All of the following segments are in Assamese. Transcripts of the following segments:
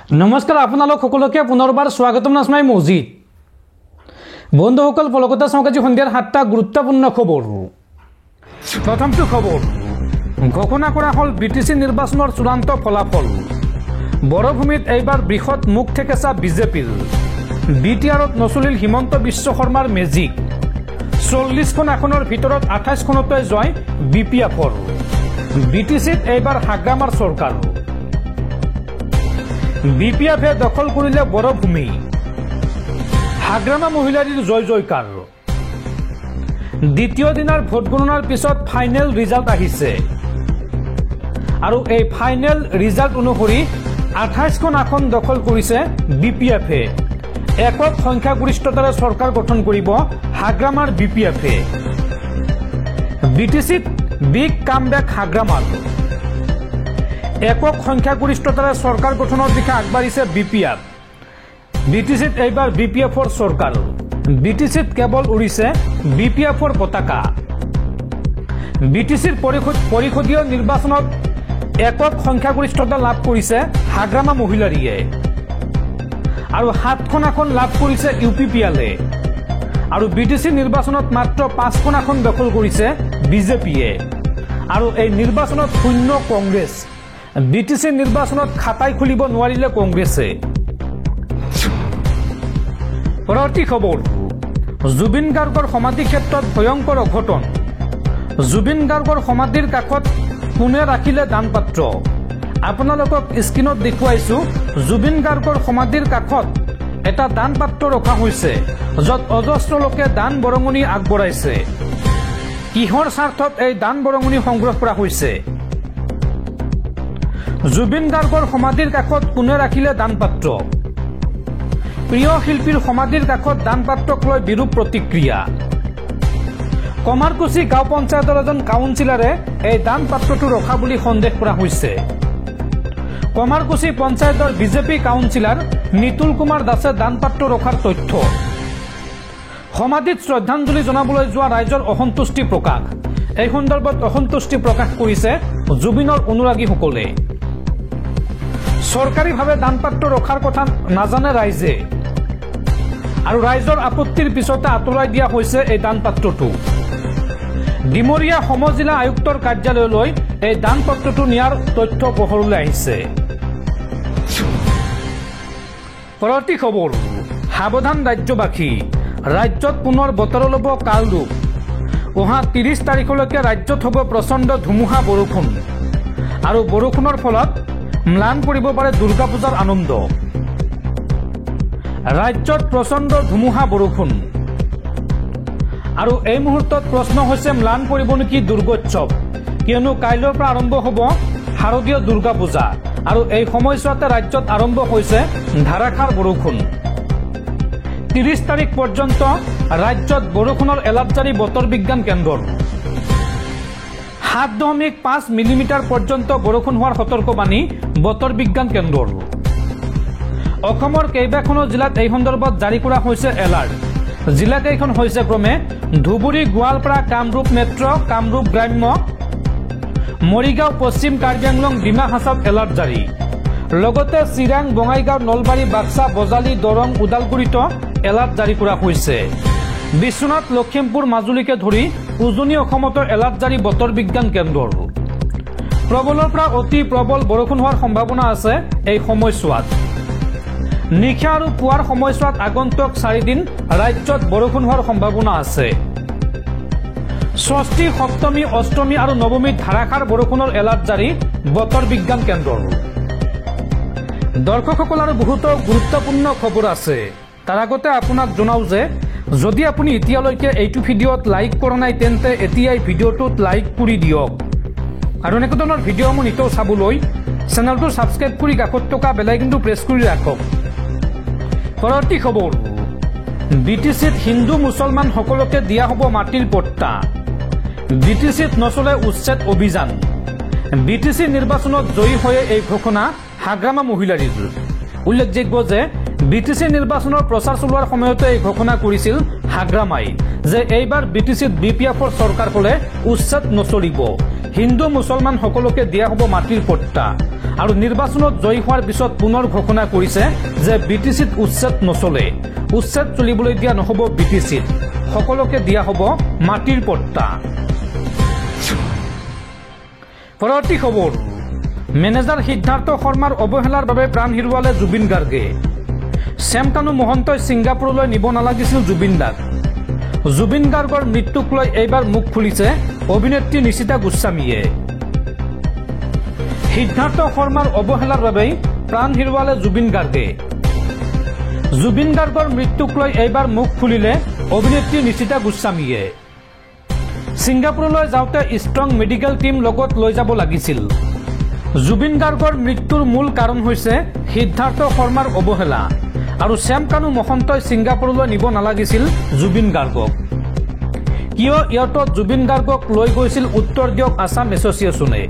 নমস্কাৰ আপোনালোক সকলোকে পুনৰবাৰ স্বাগতম নাজমাই মছজিদ বন্ধুসকল পলকতা সংকাজি সন্ধিয়াৰ 7টা গুৰুত্বপূৰ্ণ খবৰ প্ৰথমটো খবৰ ঘোষণা কৰা হল বিটিসি নিৰ্বাচনৰ চূড়ান্ত ফলাফল বৰভূমিত এইবাৰ বৃহৎ মুখ ঠেকেছা বিজেপিৰ বিটিআৰত নচলিল হিমন্ত বিশ্ব শৰ্মাৰ মেজিক 40খন আসনৰ ভিতৰত 28খনতে জয় বিপিএফৰ বিটিসিত এইবাৰ হাগ্ৰামাৰ চৰকাৰ বিপিএফে দখল কৰিলে বৰভূমি হাগ্ৰামা মহিলাৰীৰ জয় জয়কাৰ দ্বিতীয় দিনৰ ভোট গণনাৰ পিছত ফাইনেল ৰিজাল্ট আহিছে আৰু এই ফাইনেল ৰিজাল্ট অনুসৰি 28খন আসন দখল কৰিছে বিপিএফে একক সংখ্যাগৰিষ্ঠতাৰে চৰকাৰ গঠন কৰিব হাগ্ৰামাৰ বিপিএফে বিটিসিত বিগ কামবেক হাগ্ৰামাৰ একক সংখ্যাগৰিষ্ঠতাৰে চৰকাৰ গঠনৰ দিশে আগবাঢ়িছে বিপিএফ বিটিসিত এইবাৰ বিপিএফৰ চৰকাৰ বিটিসিত কেৱল উৰিছে বিপিএফৰ পতাকা বিটিসিৰ পৰিষদীয় নিৰ্বাচনত একক সংখ্যাগৰিষ্ঠতা লাভ কৰিছে হাগ্ৰামা মহিলাৰীয়ে আৰু 7খন আসন লাভ কৰিছে ইউপিপিএলে আৰু বিটিসি নিৰ্বাচনত মাত্ৰ 5খন আসন দখল কৰিছে বিজেপিয়ে আৰু এই নিৰ্বাচনত শূন্য কংগ্ৰেছ বিটিসি নিৰ্বাচনত খাতাই খুলিব নোৱাৰিলে কংগ্ৰেছে পৰৱৰ্তী খবৰ জুবিন গাৰ্গৰ সমাধি ক্ষেত্ৰত ভয়ংকৰ অঘটন জুবিন গাৰ্গৰ সমাধিৰ কাষত কোনে ৰাখিলে দানপাত্ৰ আপোনালোকক স্ক্ৰীনত দেখুৱাইছো জুবিন গাৰ্গৰ সমাধিৰ কাষত এটা দানপাত্ৰ ৰখা হৈছে যত অজস্ৰ লোকে দান বৰঙণি আগবঢ়াইছে কিহৰ স্বাৰ্থত এই দান বৰঙণি সংগ্ৰহ কৰা হৈছে জুবিন গাৰ্গৰ সমাধিৰ কাষত কোনে ৰাখিলে দানপাত্ৰ প্ৰিয় শিল্পীৰ সমাধিৰ কাষত দানপাত্ৰক লৈ বিৰূপ প্ৰতিক্ৰিয়া কমাৰকুছি গাঁও পঞ্চায়তৰ এজন কাউন্সিলৰে এই দানপাত্ৰটো ৰখা বুলি সন্দেহ কৰা হৈছে কমাৰকুছি পঞ্চায়তৰ বিজেপি কাউন্সিলৰ নিতুল কুমাৰ দাসে দানপাত্ৰ ৰখাৰ তথ্য সমাধিত শ্ৰদ্ধাঞ্জলি জনাবলৈ যোৱা ৰাইজৰ অসন্তুষ্টি প্ৰকাশ এই সন্দৰ্ভত অসন্তুষ্টি প্ৰকাশ কৰিছে জুবিনৰ অনুৰাগীসকলে চৰকাৰীভাৱে দানপাত্ৰ ৰখাৰ কথা নাজানে ৰাইজে আৰু ৰাইজৰ আপত্তিৰ পিছতে আঁতৰাই দিয়া হৈছে এই দানপাত্ৰটো ডিমৰীয়া সমজিলা আয়ুক্তৰ কাৰ্যালয়লৈ এই দানপত্ৰটো নিয়াৰ তথ্য পোহৰলৈ আহিছে পৰৱৰ্তী খবৰ সাৱধান ৰাজ্যবাসী ৰাজ্যত পুনৰ বতৰ ল'ব কালৰূপ অহা 30 তাৰিখলৈকে ৰাজ্যত হ'ব প্ৰচণ্ড ধুমুহা বৰষুণ আৰু বৰষুণৰ ফলত ম্লান পৰিব পাৰে দুৰ্গা পূজাৰ আনন্দ ৰাজ্যত প্ৰচণ্ড ধুমুহা বৰষুণ আৰু এই মুহূৰ্তত প্ৰশ্ন হৈছে ম্লান পৰিব নেকি দুৰ্গোৎসৱ কিয়নো কাইলৈৰ পৰা আৰম্ভ হ'ব শাৰদীয় দুৰ্গা পূজা আৰু এই সময়ছোৱাতে ৰাজ্যত আৰম্ভ হৈছে ধাৰাসাৰ বৰষুণ 30 তাৰিখ পৰ্যন্ত ৰাজ্যত বৰষুণৰ এলাৰ্ট জাৰি বতৰ বিজ্ঞান কেন্দ্ৰৰ 7.5 মিলিমিটাৰ পৰ্যন্ত বৰষুণ হোৱাৰ সতৰ্কবাণী বতৰ বিজ্ঞান কেন্দ্ৰৰ অসমৰ কেইবাখনো জিলাত এই সন্দৰ্ভত জাৰি কৰা হৈছে এলাৰ্ট জিলাকেইখন হৈছে ক্ৰমে ধুবুৰী গোৱালপাৰা কামৰূপ মেট্ৰ কামৰূপ গ্ৰাম্য মৰিগাঁও পশ্চিম কাৰ্বি আংলং ডিমা হাছাওত এলাৰ্ট জাৰি লগতে চিৰাং বঙাইগাঁও নলবাৰী বাক্সা বজালী দৰং ওদালগুৰিতো এলাৰ্ট জাৰি কৰা হৈছে বিশ্বনাথ লখিমপুৰ মাজুলীকে ধৰি উজনি অসমতো এলাৰ্ট জাৰি বতৰ বিজ্ঞান কেন্দ্ৰৰ প্ৰবলৰ পৰা অতি প্ৰবল বৰষুণ হোৱাৰ সম্ভাৱনা আছে এই সময়ছোৱাত নিশা আৰু পুৱাৰ সময়ছোৱাত আগন্তুক 4 দিন ৰাজ্যত বৰষুণ হোৱাৰ সম্ভাৱনা আছে ষষ্ঠী সপ্তমী অষ্টমী আৰু নৱমীত ধাৰাসাৰ বৰষুণৰ এলাৰ্ট জাৰি বতৰ বিজ্ঞান কেন্দ্ৰৰ দৰ্শকসকল আৰু বহুতো গুৰুত্বপূৰ্ণ খবৰ আছে তাৰ আগতে আপোনাক জনাও যে যদি আপুনি এতিয়ালৈকে এইটো ভিডিঅ'ত লাইক কৰা নাই তেন্তে এতিয়াই ভিডিঅ'টোত লাইক কৰি দিয়ক আৰু এনেকুৱা ধৰণৰ ভিডিঅ'সমূহ নিতৌ চাবলৈ চেনেলটো ছাবস্ক্ৰাইব কৰি কাষত থকা বেল আইকনটো প্ৰেছ কৰি ৰাখক পৰৱৰ্তী খবৰ বিটিসিত হিন্দু মুছলমান সকলোকে দিয়া হ'ব মাটিৰ পট্টা বিটিসিত নচলে উচ্ছেদ অভিযান বিটিসি নিৰ্বাচনত জয়ী হৈ এই ঘোষণা হাগ্ৰামা মহিলাৰীৰ উল্লেখযোগ্য যে বিটিসি নিৰ্বাচনৰ প্ৰচাৰ চলোৱাৰ সময়তে এই ঘোষণা কৰিছিল হাগ্ৰামাই যে এইবাৰ বিটিসিত বিপিএফৰ চৰকাৰ হ'লে উচ্ছেদ নচলিব হিন্দু মুছলমান সকলোকে দিয়া হ'ব মাটিৰ পট্টা আৰু নিৰ্বাচনত জয়ী হোৱাৰ পিছত পুনৰ ঘোষণা কৰিছে যে বিটিচিত উচ্ছেদ নচলে, উচ্ছেদ চলিবলৈ দিয়া নহ'ব বিটিচিত, সকলোকে দিয়া হ'ব মাটিৰ পট্টা। পৰৱৰ্তী খবৰ, মেনেজাৰ সিদ্ধাৰ্থ শৰ্মাৰ অৱহেলাৰ বাবে প্ৰাণ হেৰুৱালে জুবিন গাৰ্গে। শ্যামকানু মহন্তই ছিংগাপুৰলৈ নিব নালাগিছিল জুবিন দাক। জুবিন গাৰ্গৰ মৃত্যুক লৈ এইবাৰ মুখ খুলিছে অভিনেত্ৰী নিশিতা গোস্বামীয়ে। সিদ্ধাৰ্থ শৰ্মাৰ অৱহেলাৰ বাবেই প্ৰাণ হেৰুৱালে জুবিন গাৰ্গে। জুবিন গাৰ্গৰ মৃত্যুক লৈ এইবাৰ মুখ খুলিলে অভিনেত্ৰী নিশিতা গোস্বামীয়ে। ছিংগাপুৰলৈ যাওঁতে ষ্ট্ৰং মেডিকেল টীম লগত লৈ যাব লাগিছিল। জুবিন গাৰ্গৰ মৃত্যুৰ মূল কাৰণ হৈছে সিদ্ধাৰ্থ শৰ্মাৰ অৱহেলা আৰু শ্যামকানু মহন্তই ছিংগাপুৰলৈ নিব নালাগিছিল জুবিন গাৰ্গক। কিয় এয়াৰপৰ্টত জুবিন গাৰ্গক লৈ গৈছিল উত্তৰ দিয়ক আছাম এছ'চিয়েশ্যনে।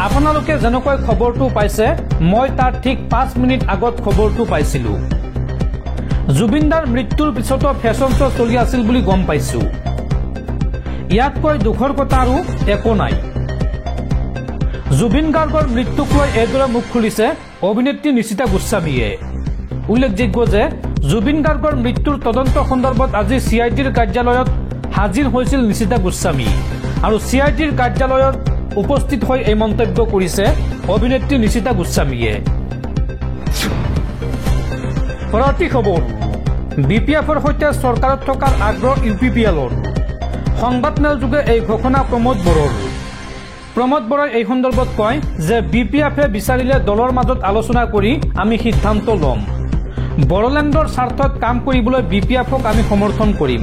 আপোনালোকে যেনেকৈ খবৰটো পাইছে মই তাৰ ঠিক 5 মিনিট আগত খবৰটো পাইছিলোঁ। জুবিনদাৰ মৃত্যুৰ পিছতো ফেশ্বন শ্ব' চলি আছিল বুলি গম পাইছোঁ। ইয়াতকৈ দুখৰ কথা আৰু একো নাই। জুবিন গাৰ্গৰ মৃত্যুক লৈ এইদৰে মুখ খুলিছে অভিনেত্ৰী নিশিতা গোস্বামীয়ে। উল্লেখযোগ্য যে জুবিন গাৰ্গৰ মৃত্যুৰ তদন্ত সন্দৰ্ভত আজি CIDৰ কাৰ্যালয়ত হাজিৰ হৈছিল নিশিতা গোস্বামী আৰু CIDৰ কাৰ্যালয়ত উপস্থিত হৈ এই মন্তব্য কৰিছে অভিনেত্ৰী নিশিতা গোস্বামীয়ে। পৰৱৰ্তী খবৰ, BPFৰ সৈতে চৰকাৰত থকাৰ আগ্ৰহ UPPLৰ। সংবাদমেল যোগে এই ঘোষণা প্ৰমোদ বড়োৰ। প্ৰমোদ বড়োই এই সন্দৰ্ভত কয় যে BPFে বিচাৰিলে দলৰ মাজত আলোচনা কৰি আমি সিদ্ধান্ত ল'ম। বড়োলেণ্ডৰ স্বাৰ্থত কাম কৰিবলৈ BPFক আমি সমৰ্থন কৰিম।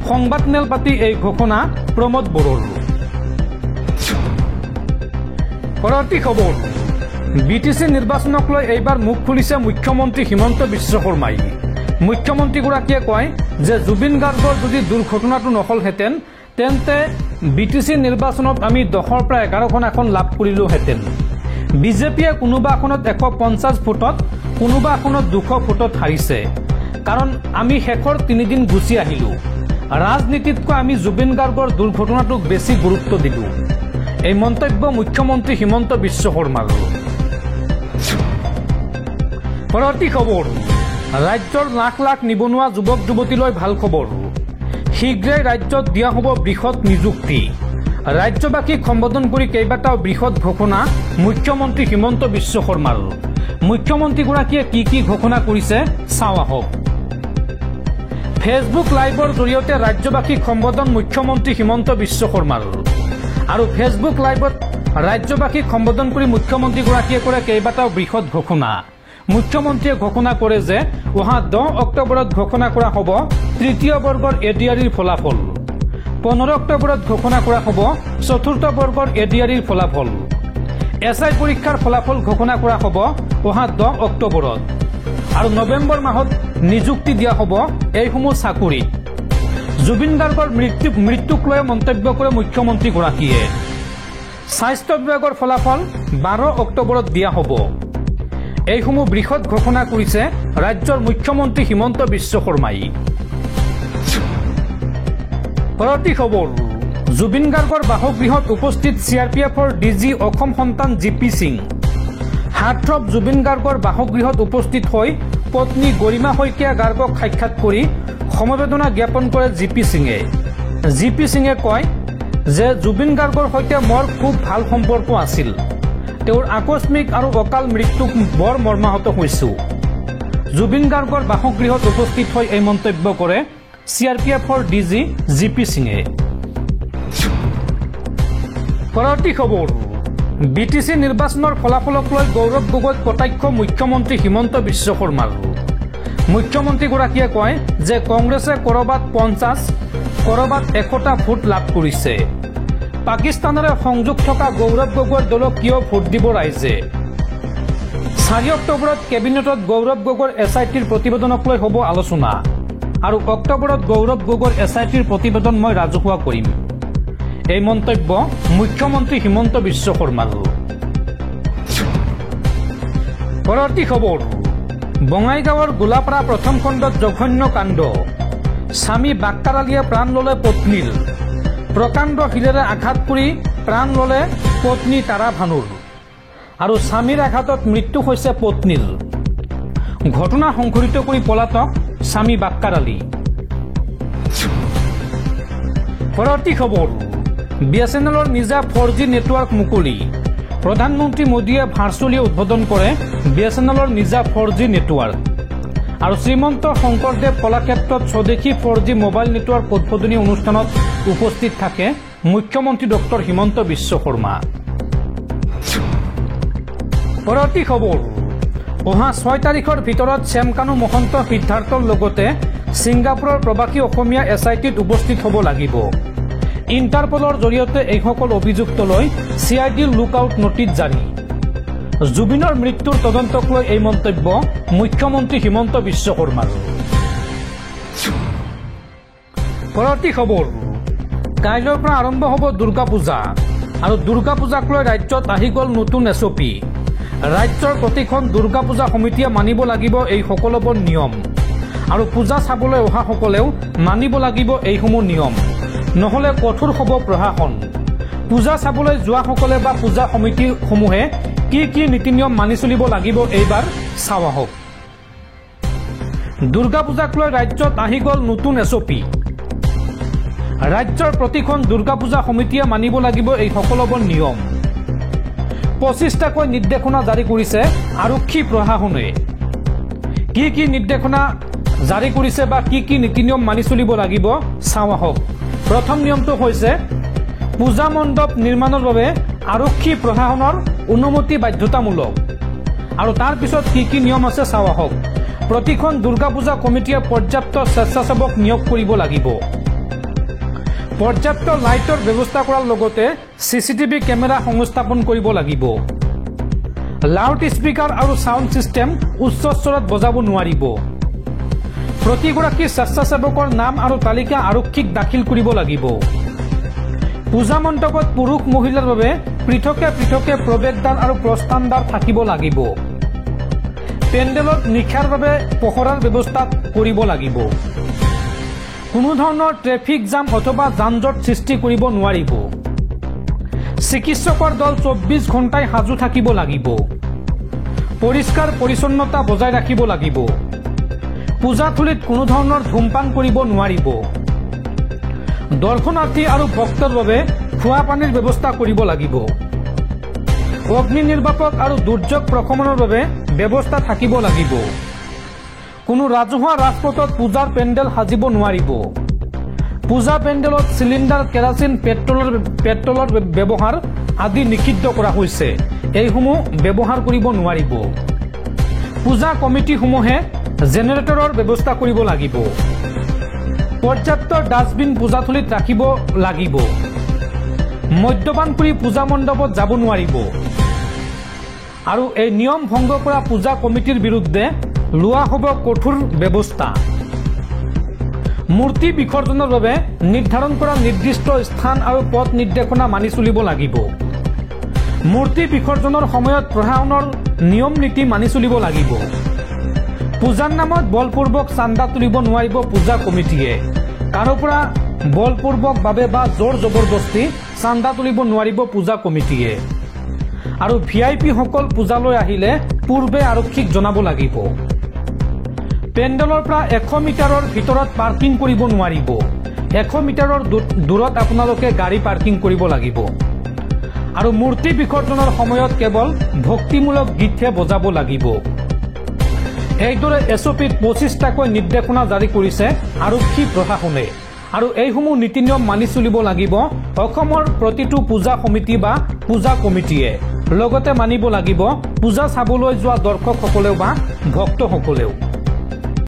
সংবাদমেল পাতি এই ঘোষণা প্ৰমোদ বড়োৰ। পৰৱৰ্তী খবৰ, BTC নিৰ্বাচনক লৈ এইবাৰ মুখ খুলিছে মুখ্যমন্ত্ৰী হিমন্ত বিশ্ব শৰ্মাই। মুখ্যমন্ত্ৰীগৰাকীয়ে কয় যে জুবিন গাৰ্গৰ যদি দুৰ্ঘটনাটো নহলহেঁতেন তেন্তে BTC নিৰ্বাচনত আমি 10ৰ পৰা 11খন আসন লাভ কৰিলোহেঁতেন। বিজেপিয়ে কোনোবা আসনত 150 ভোটত, কোনোবা আসনত 200 ভোটত হাৰিছে। কাৰণ আমি শেষৰ 3 দিন গুচি আহিলোঁ। ৰাজনীতিতকৈ আমি জুবিন গাৰ্গৰ দুৰ্ঘটনাটোক বেছি গুৰুত্ব দিলোঁ। এই মন্তব্য মুখ্যমন্ত্ৰী হিমন্ত বিশ্ব শৰ্মাৰ। পৰৱৰ্তী খবৰ, ৰাজ্যৰ লাখ লাখ নিবনুৱা যুৱক যুৱতীলৈ ভাল খবৰ। শীঘ্ৰেই ৰাজ্যত দিয়া হ'ব বৃহৎ নিযুক্তি। ৰাজ্যবাসীক সম্বোধন কৰি কেইবাটাও বৃহৎ ঘোষণা মুখ্যমন্ত্ৰী হিমন্ত বিশ্ব শৰ্মাৰ। মুখ্যমন্ত্ৰীগৰাকীয়ে কি ঘোষণা কৰিছে চাওঁ আহক। ফেচবুক লাইভৰ জৰিয়তে ৰাজ্যবাসীক সম্বোধন মুখ্যমন্ত্ৰী হিমন্ত বিশ্ব শৰ্মাৰ। আৰু ফেচবুক লাইভত ৰাজ্যবাসীক সম্বোধন কৰি মুখ্যমন্ত্ৰীগৰাকীয়ে কৰে কেইবাটাও বৃহৎ ঘোষণা। মুখ্যমন্ত্ৰীয়ে ঘোষণা কৰে যে অহা 10 অক্টোবৰত ঘোষণা কৰা হ'ব তৃতীয় বৰ্গৰ ADREৰ ফলাফল। 15 অক্টোবৰত ঘোষণা কৰা হ'ব চতুৰ্থ বৰ্গৰ ADREৰ ফলাফল। SI পৰীক্ষাৰ ফলাফল ঘোষণা কৰা হ'ব অহা 10 অক্টোবৰত আৰু নৱেম্বৰ মাহত নিযুক্তি দিয়া হ'ব এইসমূহ চাকৰিত। জুবিন গাৰ্গৰ মৃত্যুক লৈ মন্তব্য কৰে মুখ্যমন্ত্ৰীগৰাকীয়ে। স্বাস্থ্য বিভাগৰ ফলাফল 12 অক্টোবৰত দিয়া হ'ব। এইসমূহ বৃহৎ ঘোষণা কৰিছে ৰাজ্যৰ মুখ্যমন্ত্ৰী হিমন্ত বিশ্ব শৰ্মাই। পৰৱৰ্তী খবৰ, জুবিন গাৰ্গৰ বাসগৃহত উপস্থিত CRPFৰ DG অসম সন্তান GP সিং। হাৰ্টথ্ৰব জুবিন গাৰ্গৰ বাসগৃহত উপস্থিত হৈ পত্নী গৰিমা শইকীয়া গাৰ্গক সাক্ষাৎ কৰি সমবেদনা জ্ঞাপন কৰে GP সিঙে। GP সিঙে কয় যে জুবিন গাৰ্গৰ সৈতে মোৰ খুব ভাল সম্পৰ্ক আছিল। তেওঁৰ আকস্মিক আৰু অকাল মৃত্যুক বৰ মৰ্মাহত হৈছোঁ। জুবিন গাৰ্গৰ বাসগৃহত উপস্থিত হৈ এই মন্তব্য কৰে CRPFৰ DG GP সিঙে। পৰৱৰ্তী খবৰ, BTC নিৰ্বাচনৰ ফলাফলক লৈ গৌৰৱ গগৈক কটাক্ষ মুখ্যমন্ত্ৰী হিমন্ত বিশ্ব শৰ্মাৰ। মুখ্যমন্ত্ৰীগৰাকীয়ে কয় যে কংগ্ৰেছে ক'ৰবাত 50, ক'ৰবাত 100টা ভোট লাভ কৰিছে। পাকিস্তানেৰে সংযোগ থকা গৌৰৱ গগৈৰ দলক কিয় ভোট দিব ৰাইজে। 4 অক্টোবৰত কেবিনেটত গৌৰৱ গগৈৰ SITৰ প্ৰতিবেদনক লৈ হ'ব আলোচনা আৰু অক্টোবৰত গৌৰৱ গগৈৰ SITৰ প্ৰতিবেদন মই ৰাজহুৱা কৰিম। এই মন্তব্য মুখ্যমন্ত্ৰী হিমন্ত বিশ্ব শৰ্মাৰ। পৰৱৰ্তী খবৰ, বঙাইগাঁৱৰ গোলাপাৰা প্ৰথম খণ্ডত জঘন্য কাণ্ড। স্বামী বাক্কাৰ আলীয়ে প্ৰাণ ল'লে পত্নীৰ। প্ৰকাণ্ড শিলেৰে আঘাত কৰি প্ৰাণ ল'লে পত্নী তাৰা ভানুৰ। আৰু স্বামীৰ আঘাতত মৃত্যু হৈছে পত্নীৰ। ঘটনা সংঘটিত কৰি পলাতক স্বামী বাক্কাৰ আলী। পৰৱৰ্তী খবৰ, BSNLৰ নিজা 4G নেটৱৰ্ক মুকলি। প্ৰধানমন্ত্ৰী মোদীয়ে ভাৰ্চুৱেলি উদ্বোধন কৰে BSNLৰ নিজা 4G নেটৱৰ্ক। আৰু শ্ৰীমন্ত শংকৰদেৱ কলাক্ষেত্ৰত স্বদেশী 4G মোবাইল নেটৱৰ্ক উদ্বোধনী অনুষ্ঠানত উপস্থিত থাকে মুখ্যমন্ত্ৰী ডক্টৰ হিমন্ত বিশ্ব শৰ্মা। পৰৱৰ্তী খবৰ, অহা 6 তাৰিখৰ ভিতৰত শ্যামকানু মহন্ত সিদ্ধাৰ্থৰ লগতে ছিংগাপুৰৰ প্ৰবাসী অসমীয়া SITত উপস্থিত হ'ব লাগিব। ইণ্টাৰপলৰ জৰিয়তে এইসকল অভিযুক্তলৈ CIDৰ লুকআউট নটিচ জাৰি। জুবিনৰ মৃত্যুৰ তদন্তক লৈ এই মন্তব্য মুখ্যমন্ত্ৰী হিমন্ত বিশ্ব শৰ্মাৰ। পৰৱৰ্তী খবৰ, কাইলৈৰ পৰা আৰম্ভ হ'ব দুৰ্গা পূজা। আৰু দুৰ্গা পূজাক লৈ ৰাজ্যত আহি গ'ল নতুন SOP। ৰাজ্যৰ প্ৰতিখন দুৰ্গা পূজা সমিতিয়ে মানিব লাগিব এই সকলোবোৰ নিয়ম। আৰু পূজা চাবলৈ অহাসকলেও মানিব লাগিব এইসমূহ নিয়ম, নহ'লে কঠোৰ হ'ব প্ৰশাসন। পূজা চাবলৈ যোৱাসকলে বা পূজা সমিতিসমূহে কি কি নীতি নিয়ম মানি চলিব লাগিব এইবাৰ চাওঁ আহক। দুৰ্গা পূজাক লৈ ৰাজ্যত আহি গ'ল নতুন SOP। ৰাজ্যৰ প্ৰতিখন দুৰ্গা পূজা সমিতিয়ে মানিব লাগিব এই সকলোবোৰ নিয়ম। 25টাকৈ নিৰ্দেশনা জাৰি কৰিছে আৰক্ষী প্ৰশাসনে। কি কি নিৰ্দেশনা জাৰি কৰিছে বা কি কি নীতি নিয়ম মানি চলিব লাগিব চাওঁ আহক। প্ৰথম নিয়মটো হৈছে পূজা মণ্ডপ নিৰ্মাণৰ বাবে আৰক্ষী প্ৰশাসনৰ অনুমতি বাধ্যতামূলক। আৰু তাৰ পিছত কি কি নিয়ম আছে চাওঁ আহক। প্ৰতিখন দুৰ্গা পূজা কমিটিয়ে পৰ্যাপ্ত স্বেচ্ছাসেৱক নিয়োগ কৰিব লাগিব। পৰ্যাপ্ত লাইটৰ ব্যৱস্থা কৰাৰ লগতে CCTV কেমেৰা সংস্থাপন কৰিব লাগিব। লাউড স্পিকাৰ আৰু ছাউণ্ড ছিষ্টেম উচ্চ স্তৰত বজাব নোৱাৰিব। প্ৰতিগৰাকী স্বেচ্ছাসেৱকৰ নাম আৰু তালিকা আৰক্ষীক দাখিল কৰিব লাগিব। পূজা মণ্ডপত পুৰুষ মহিলাৰ বাবে পৃথকে পৃথকে প্ৰৱেশদ্বাৰ আৰু প্ৰস্থানদ্বাৰ থাকিব লাগিব। পেণ্ডেলত নিশাৰ বাবে পহৰাৰ ব্যৱস্থা কৰিব লাগিব। কোনো ধৰণৰ ট্ৰেফিক জাম অথবা যান-জঁট সৃষ্টি কৰিব নোৱাৰিব। চিকিৎসকৰ দল 24 ঘণ্টাই সাজু থাকিব লাগিব। পৰিষ্কাৰ পৰিচ্ছন্নতা বজাই ৰাখিব লাগিব। পূজাথলীত কোনো ধৰণৰ ধূমপান কৰিব নোৱাৰিব। দৰ্শনাৰ্থী আৰু ভক্তৰ বাবে খোৱা পানীৰ ব্যৱস্থা কৰিব লাগিব। অগ্নি নিৰ্বাপক আৰু দুৰ্যোগ প্ৰশমনৰ বাবে ব্যৱস্থা থাকিব লাগিব। কোনো ৰাজহুৱা ৰাজপথত পূজাৰ পেণ্ডেল সাজিব নোৱাৰিব। পূজা পেণ্ডেলত চিলিণ্ডাৰ, কেৰাচিন, পেট্ৰলৰ ব্যৱহাৰ আদি নিষিদ্ধ কৰা হৈছে। এইসমূহ ব্যৱহাৰ কৰিব নোৱাৰিব। পূজা কমিটিসমূহে জেনেৰেটৰৰ ব্যৱস্থা কৰিব লাগিব। পৰ্যাপ্ত ডাষ্টবিন পূজাথলীত ৰাখিব লাগিব। মদ্যপান কৰি পূজা মণ্ডপত যাব নোৱাৰিব। আৰু এই নিয়ম ভংগ কৰা পূজা কমিটিৰ বিৰুদ্ধে লোৱা হ'ব কঠোৰ ব্যৱস্থা। মূৰ্তি বিসৰ্জনৰ বাবে নিৰ্ধাৰণ কৰা নিৰ্দিষ্ট স্থান আৰু পথ নিৰ্দেশনা মানি চলিব লাগিব। মূৰ্তি বিসৰ্জনৰ সময়ত প্ৰশাসনৰ নিয়ম নীতি মানি চলিব লাগিব। পূজাৰ নামত বলপূৰ্বক চান্দা তুলিব নোৱাৰিব পূজা কমিটিয়ে। কাৰো পৰা বলপূৰ্বকভাৱে বা জোৰ জবৰদস্তি চান্দা তুলিব নোৱাৰিব পূজা কমিটিয়ে। আৰু VIP সকল পূজালৈ আহিলে পূৰ্বে আৰক্ষীক জনাব লাগিব। পেণ্ডেলৰ পৰা 100 মিটাৰৰ ভিতৰত পাৰ্কিং কৰিব নোৱাৰিব। 100 মিটাৰৰ দূৰত আপোনালোকে গাড়ী পাৰ্কিং কৰিব লাগিব। আৰু মূৰ্তি বিসৰ্জনৰ সময়ত কেৱল ভক্তিমূলক গীতহে বজাব লাগিব। এইদৰে SOPত 25টাকৈ নিৰ্দেশনা জাৰি কৰিছে আৰক্ষী প্ৰশাসনে। আৰু এইসমূহ নীতি নিয়ম মানি চলিব লাগিব অসমৰ প্ৰতিটো পূজা সমিতি বা পূজা কমিটিয়ে। লগতে মানিব লাগিব পূজা চাবলৈ যোৱা দৰ্শকসকলেও বা ভক্তসকলেও।